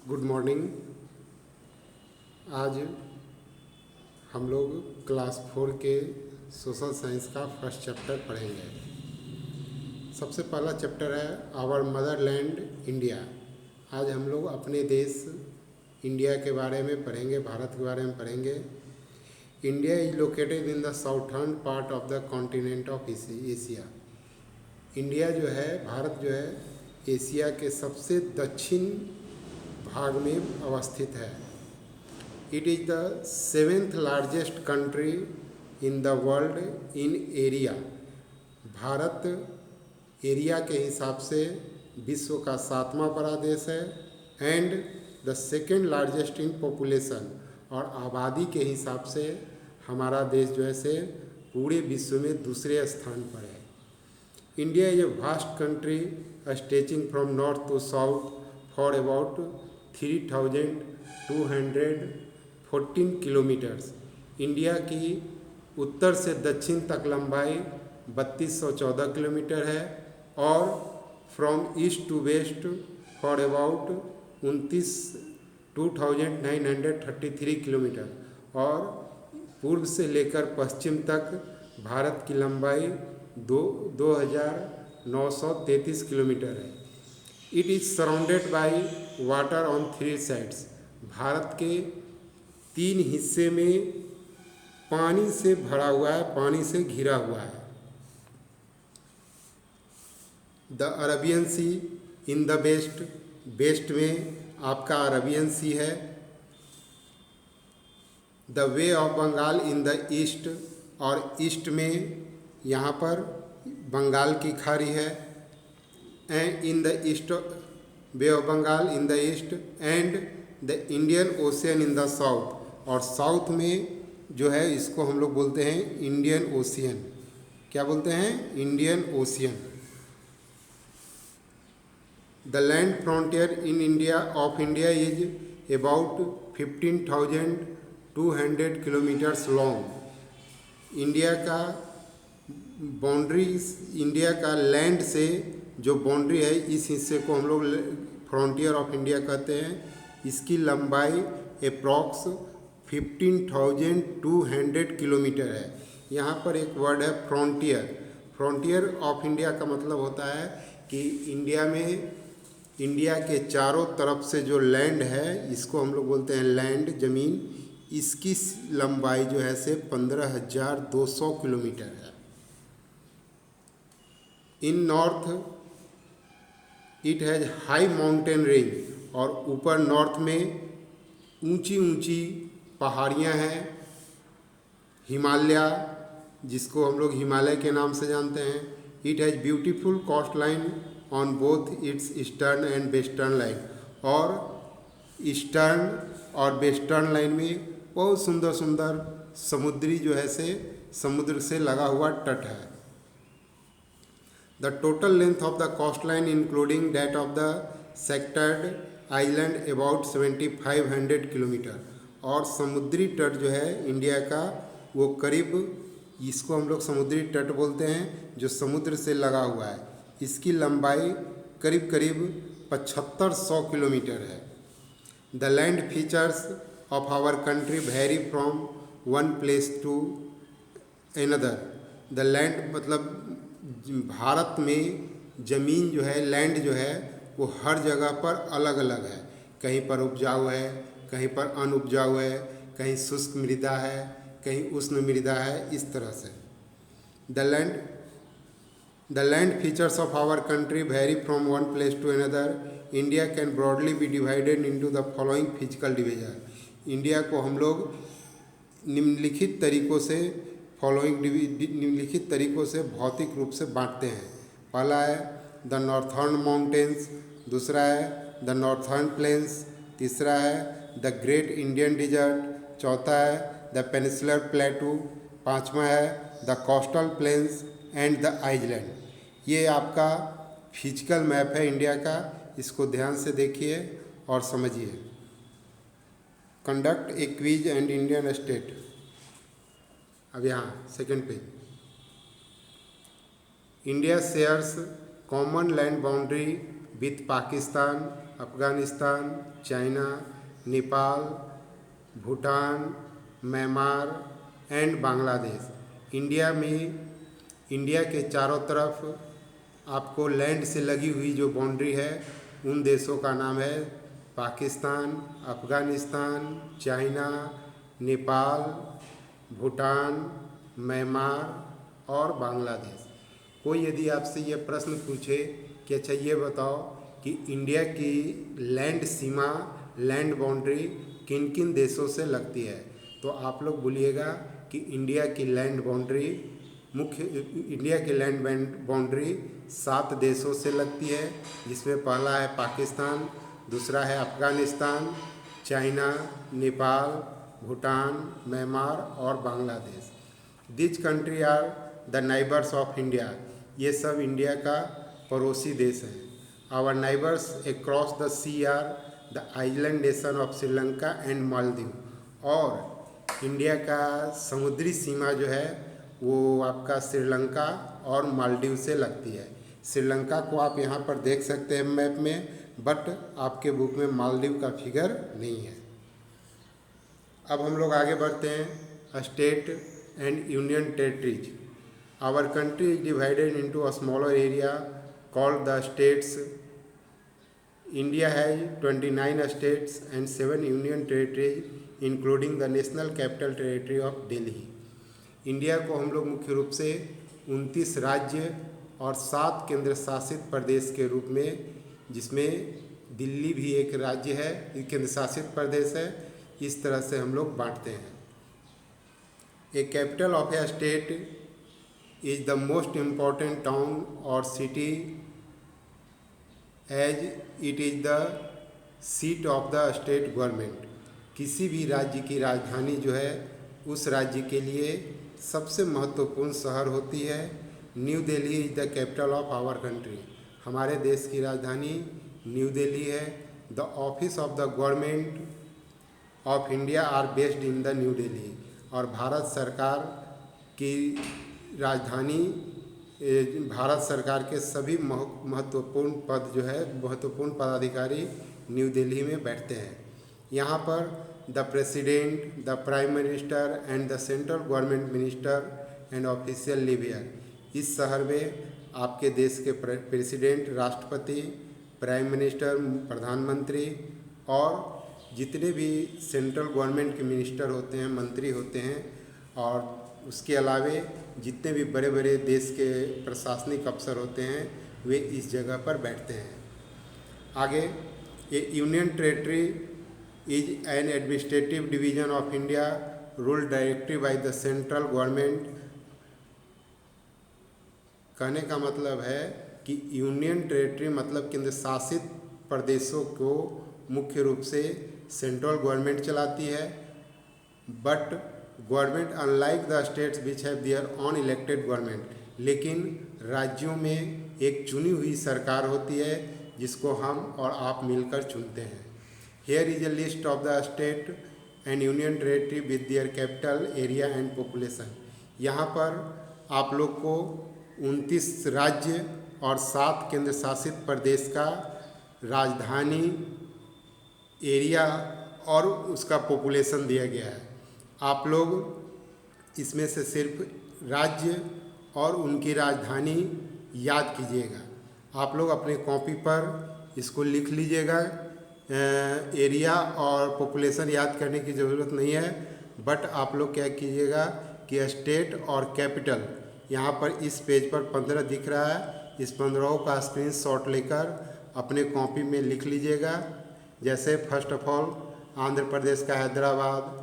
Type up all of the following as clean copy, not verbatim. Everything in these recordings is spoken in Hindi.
Good morning. आज हम लोग क्लास 4 के सोशल साइंस का फर्स्ट चैप्टर पढ़ेंगे। सबसे पहला चैप्टर है आवर मदरलैंड इंडिया। आज हम लोग अपने देश इंडिया के बारे में पढ़ेंगे, भारत के बारे में पढ़ेंगे। India is located in the southern part of the continent of Asia. India जो है, भारत जो है, एशिया के सबसे दक्षिण भाग में अवस्थित है। It is the 7th largest country in the world in area. Bharat area के हिसाब से विश्व का 7वां बड़ा देश है and the 2nd largest in population. और आबादी के हिसाब से हमारा देश जो है से पूरे विश्व में दूसरे स्थान पर है। India is a vast country stretching from north to south for about 3214 kilometres. India की उत्तर से दक्षिण तक लंबाई 3214 किलोमीटर है और from east to west for about 2933 kilometre. और पूर्व से लेकर पश्चिम तक भारत की लंबाई 2933 किलोमीटर है। It is surrounded by water on 3 sides. Bharat के 3 हिस्से में पानी से भरा हुआ है, पानी से घिरा हुआ है। The Arabian sea in the west में आपका अरबियन सी है। The bay of Bengal in the east, और ईस्ट में यहाँ पर बंगाल की खाड़ी है। And in the east bay of Bengal in the east and the Indian ocean in the south. और साउथ में जो है इसको हम लोग बोलते हैं इंडियन ओशियन। क्या बोलते हैं? Indian ocean. The land frontier in India of India is about 15,200 kilometres long. India का बाउंड्री, इंडिया का लैंड से जो बाउंड्री है, इस हिस्से को हम लोग फ्रंटियर ऑफ इंडिया कहते हैं। इसकी लंबाई अप्रॉक्स 15,200 किलोमीटर है। यहाँ पर एक वर्ड है फ्रंटियर। फ्रंटियर ऑफ इंडिया का मतलब होता है कि इंडिया में, इंडिया के चारों तरफ से जो लैंड है, इसको हम लोग बोलते हैं लैंड, ज़मीन। इसकी लंबाई जो है से 15,200 किलोमीटर है। In north it has high mountain range, और ऊपर नॉर्थ में ऊंची ऊंची पहाड़ियाँ हैं। हिमालय, जिसको हम लोग हिमालय के नाम से जानते हैं। It has beautiful coast line on both its eastern and western line. और ईस्टर्न और वेस्टर्न लाइन में बहुत सुंदर सुंदर समुद्री जो है से समुद्र से लगा हुआ तट है। The total length of the coastline including that of the sectored island about 7,500 kilometre. और समुद्री तट जो है इंडिया का, वो करीब, इसको हम लोग समुद्री तट बोलते हैं जो समुद्र से लगा हुआ है। इसकी लंबाई करीब करीब 7500 किलोमीटर है। The land features of our country vary from one place to another. The land मतलब भारत में ज़मीन जो है, लैंड जो है, वो हर जगह पर अलग अलग है। कहीं पर उपजाऊ है, कहीं पर अनउपजाऊ है, कहीं शुष्क मृदा है, कहीं उष्ण मृदा है, इस तरह से। The land features of our country vary from one place to another. India can broadly be divided into the following physical division. India को हम लोग निम्नलिखित तरीकों से भौतिक रूप से बांटते हैं। पहला है द नॉर्थर्न माउंटेन्स, दूसरा है द नॉर्थर्न प्लेन्स, तीसरा है द ग्रेट इंडियन डिजर्ट, चौथा है द पेनिसुलर प्लेटू, पांचवा है the coastal plains and the island. ये आपका फिजिकल मैप है इंडिया का। इसको ध्यान से देखिए और समझिए। Conduct a quiz and Indian state. अब यहाँ second page. India shares common land boundary with Pakistan Afghanistan, China, Nepal, Bhutan, Myanmar and Bangladesh. India के चारों तरफ आपको लैंड से लगी हुई जो बाउंड्री है उन देशों का नाम है पाकिस्तान, अफ़गानिस्तान, चाइना, नेपाल, भूटान, म्यांमार और बांग्लादेश। कोई यदि आपसे ये प्रश्न पूछे कि अच्छा ये बताओ कि इंडिया की लैंड सीमा, लैंड बाउंड्री किन किन देशों से लगती है, तो आप लोग बोलिएगा कि इंडिया की लैंड बाउंड्री 7 देशों से लगती है, जिसमें पहला है पाकिस्तान, दूसरा है अफ़गानिस्तान, चाइना, नेपाल, भूटान, म्यांमार और Bangladesh. This country are the neighbours of India. ये सब इंडिया का पड़ोसी देश हैं। Our neighbours across the sea are the island nation of Sri Lanka and Maldives. और इंडिया का समुद्री सीमा जो है वो आपका श्रीलंका और मालदीव से लगती है। श्रीलंका को आप यहाँ पर देख सकते हैं मैप में, बट आपके बुक में मालदीव का फिगर नहीं है। अब हम लोग आगे बढ़ते हैं state and union territories. Our country is divided into a smaller area called the states. India has 29 states and 7 union territories including the national capital territory of Delhi. India को हम लोग मुख्य रूप से 29 राज्य और 7 केंद्र शासित प्रदेश के रूप में, जिसमें दिल्ली भी एक राज्य है, केंद्र शासित प्रदेश है, इस तरह से हम लोग बांटते हैं। A capital of a state is the most important town और city as it is the seat of the state government. किसी भी राज्य की राजधानी जो है उस राज्य के लिए सबसे महत्वपूर्ण शहर होती है। New Delhi is the capital of our country. हमारे देश की राजधानी न्यू दिल्ली है। The office of the government of India are based in the New Delhi. और भारत सरकार की राजधानी, भारत सरकार के सभी महत्वपूर्ण पद जो है, महत्वपूर्ण पदाधिकारी न्यू दिल्ली में बैठते हैं। यहाँ पर the president, the prime minister and the central government minister and official live here. इस शहर में आपके देश के प्रेसिडेंट, राष्ट्रपति, प्राइम मिनिस्टर, प्रधानमंत्री और जितने भी सेंट्रल गवर्नमेंट के मिनिस्टर होते हैं, मंत्री होते हैं, और उसके अलावे जितने भी बड़े बड़े देश के प्रशासनिक अफसर होते हैं वे इस जगह पर बैठते हैं। आगे, ये union territory is an administrative division of India ruled directly by the central government. कहने का मतलब है कि यूनियन टेरिटरी मतलब केंद्र शासित प्रदेशों को मुख्य रूप से सेंट्रल गवर्नमेंट चलाती है, but government unlike the states which have their on elected government. लेकिन राज्यों में एक चुनी हुई सरकार होती है जिसको हम और आप मिलकर चुनते हैं। Here is a list of the state and union territory with their capital area and population. यहाँ पर आप लोग को 29 राज्य और 7 केंद्र शासित प्रदेश का राजधानी, एरिया और उसका पॉपुलेशन दिया गया है। आप लोग इसमें से सिर्फ राज्य और उनकी राजधानी याद कीजिएगा। आप लोग अपने कॉपी पर इसको लिख लीजिएगा। एरिया और पॉपुलेशन याद करने की ज़रूरत नहीं है, बट आप लोग क्या कीजिएगा कि स्टेट और कैपिटल यहाँ पर इस पेज पर 15 दिख रहा है, इस 15 का स्क्रीनशॉट लेकर अपने कॉपी में लिख लीजिएगा। जैसे first of all Andhra Pradesh का हैदराबाद,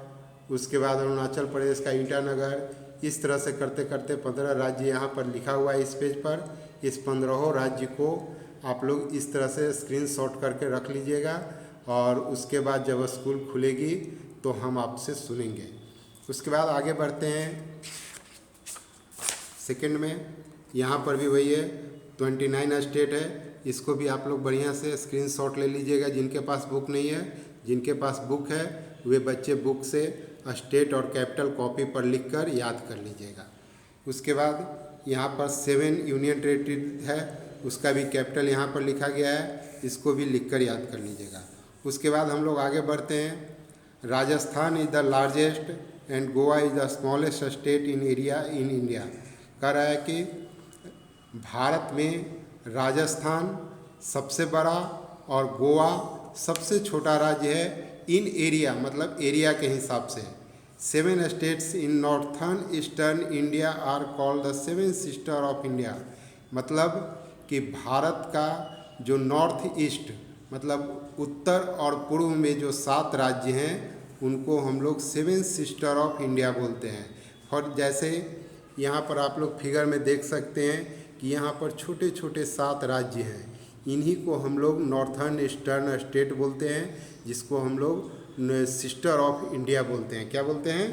उसके बाद अरुणाचल प्रदेश का ईटानगर, इस तरह से करते करते 15 राज्य यहाँ पर लिखा हुआ है इस पेज पर। इस 15 राज्य को आप लोग इस तरह से स्क्रीनशॉट करके रख लीजिएगा, और उसके बाद जब स्कूल खुलेगी तो हम आपसे सुनेंगे। उसके बाद आगे बढ़ते हैं सेकंड में। यहाँ पर भी वही है, 29 स्टेट है। इसको भी आप लोग बढ़िया से स्क्रीनशॉट ले लीजिएगा। जिनके पास बुक नहीं है, जिनके पास बुक है वे बच्चे बुक से स्टेट और कैपिटल कॉपी पर लिखकर याद कर लीजिएगा। उसके बाद यहाँ पर 7 यूनियन टेरिटरी है, उसका भी कैपिटल यहाँ पर लिखा गया है, इसको भी लिखकर याद कर लीजिएगा। उसके बाद हम लोग आगे बढ़ते हैं। Rajasthan is the largest and Goa is the smallest state in area in India. कह रहा है कि भारत में राजस्थान सबसे बड़ा और गोवा सबसे छोटा राज्य है इन एरिया, मतलब एरिया के हिसाब से। 7 states in northern eastern India are called the 7 sister of India. मतलब कि भारत का जो नॉर्थ ईस्ट मतलब उत्तर और पूर्व में जो 7 राज्य हैं उनको हम लोग 7 सिस्टर ऑफ इंडिया बोलते हैं। और जैसे यहाँ पर आप लोग फिगर में देख सकते हैं कि यहाँ पर छोटे छोटे 7 राज्य हैं, इन्हीं को हम लोग नॉर्थर्न ईस्टर्न स्टेट बोलते हैं, जिसको हम लोग सिस्टर ऑफ इंडिया बोलते हैं। क्या बोलते हैं?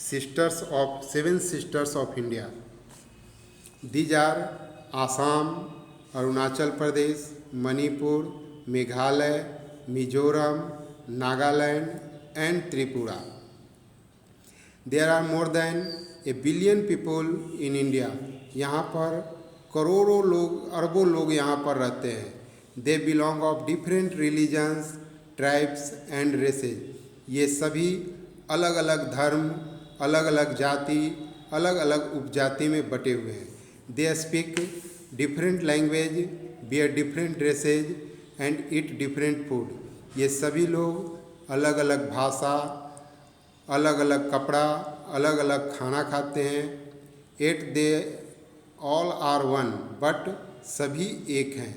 Sisters of 7 sisters of India. These are Assam, Arunachal Pradesh, Manipur, Meghalaya, Mizoram, Nagaland and Tripura. There are more than 1 billion people in India. यहाँ पर करोड़ों लोग, अरबों लोग यहाँ पर रहते हैं। They belong of different religions, tribes and races. ये सभी अलग अलग धर्म, अलग अलग जाति, अलग अलग उपजाति में बटे हुए हैं। They speak different language, wear different dresses and eat different food. ये सभी लोग अलग अलग भाषा, अलग अलग कपड़ा, अलग अलग खाना खाते हैं। Yet they all are one, but सभी एक हैं।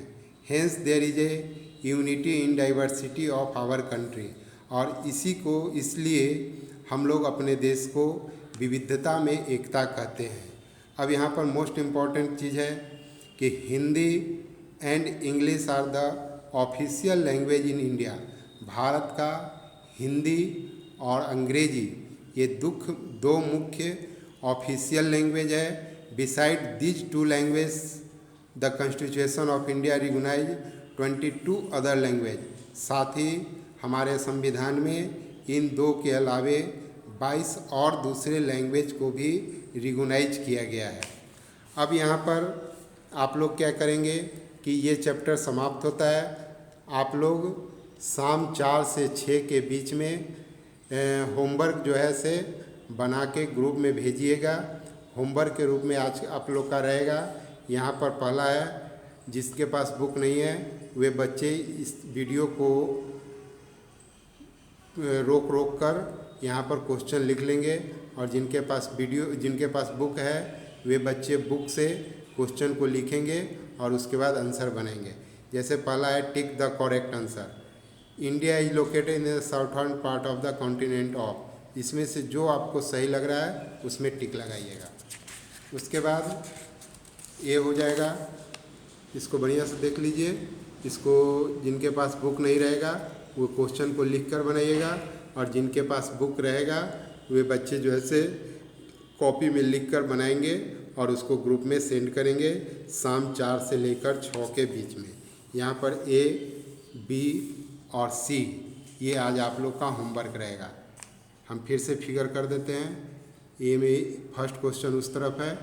Hence there is a unity in diversity of our country. और इसी को इसलिए हम लोग अपने देश को विविधता में एकता कहते हैं। अब यहाँ पर मोस्ट इम्पॉर्टेंट चीज़ है कि Hindi and English are the official language in India. Bharat का हिंदी और अंग्रेजी ये दो मुख्य ऑफिशियल लैंग्वेज है। Besides these 2 language the constitution of India recognise 22 other language. साथ ही हमारे संविधान में इन 2 के अलावे 22 और दूसरे लैंग्वेज को भी रिकॉग्नाइज किया गया है। अब यहाँ पर आप लोग क्या करेंगे कि ये चैप्टर समाप्त होता है। आप लोग शाम 4 से 6 के बीच में होमवर्क जो है से बना के ग्रुप में भेजिएगा। होमवर्क के रूप में आज आप लोग का रहेगा। यहाँ पर पहला है, जिसके पास बुक नहीं है वे बच्चे इस वीडियो को रोक कर यहाँ पर क्वेश्चन लिख लेंगे, और जिनके पास बुक है वे बच्चे बुक से क्वेश्चन को लिखेंगे और उसके बाद आंसर बनाएंगे। जैसे पहला है tick the correct answer. India is located in the southern part of the continent of. इसमें से जो आपको सही लग रहा है उसमें टिक लगाइएगा। उसके बाद ये हो जाएगा, इसको बढ़िया से देख लीजिए। इसको जिनके पास बुक नहीं रहेगा वो क्वेश्चन को लिख कर बनाइएगा, और जिनके पास बुक रहेगा वे बच्चे जो है से कॉपी में लिख कर बनाएंगे और उसको ग्रुप में सेंड करेंगे शाम 4 से लेकर 6 के बीच में। यहाँ पर A, B और C ये आज आप लोग का होमवर्क रहेगा। हम फिर से फिगर कर देते हैं। A में फर्स्ट क्वेश्चन उस तरफ है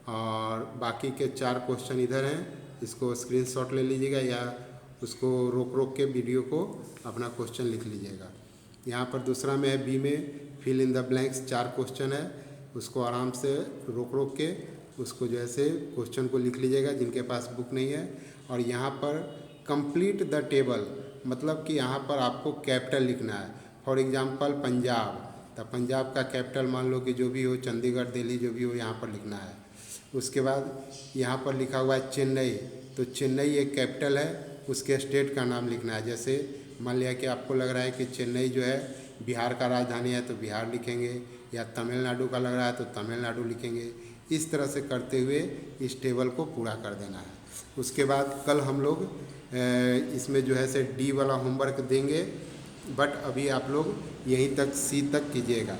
और बाकी के 4 क्वेश्चन इधर हैं। इसको स्क्रीनशॉट ले लीजिएगा या उसको रोक के वीडियो को अपना क्वेश्चन लिख लीजिएगा। यहाँ पर दूसरा में है B में fill in the blanks 4 question है, उसको आराम से रोक के उसको जो है से क्वेश्चन को लिख लीजिएगा जिनके पास बुक नहीं है। और यहाँ पर कंप्लीट द टेबल, मतलब कि यहाँ पर आपको कैपिटल लिखना है। फॉर एग्जांपल पंजाब, तो पंजाब का कैपिटल मान लो कि जो भी हो, चंडीगढ़, दिल्ली जो भी हो, यहाँ पर लिखना है। उसके बाद यहाँ पर लिखा हुआ है चेन्नई, तो चेन्नई एक कैपिटल है, उसके स्टेट का नाम लिखना है। जैसे मान लिया कि आपको लग रहा है कि चेन्नई जो है बिहार का राजधानी है तो बिहार लिखेंगे, या तमिलनाडु का लग रहा है तो तमिलनाडु लिखेंगे। इस तरह से करते हुए इस टेबल को पूरा कर देना है। उसके बाद कल हम लोग इसमें जो है से D वाला होमवर्क देंगे, बट अभी आप लोग यहीं तक C तक कीजिएगा।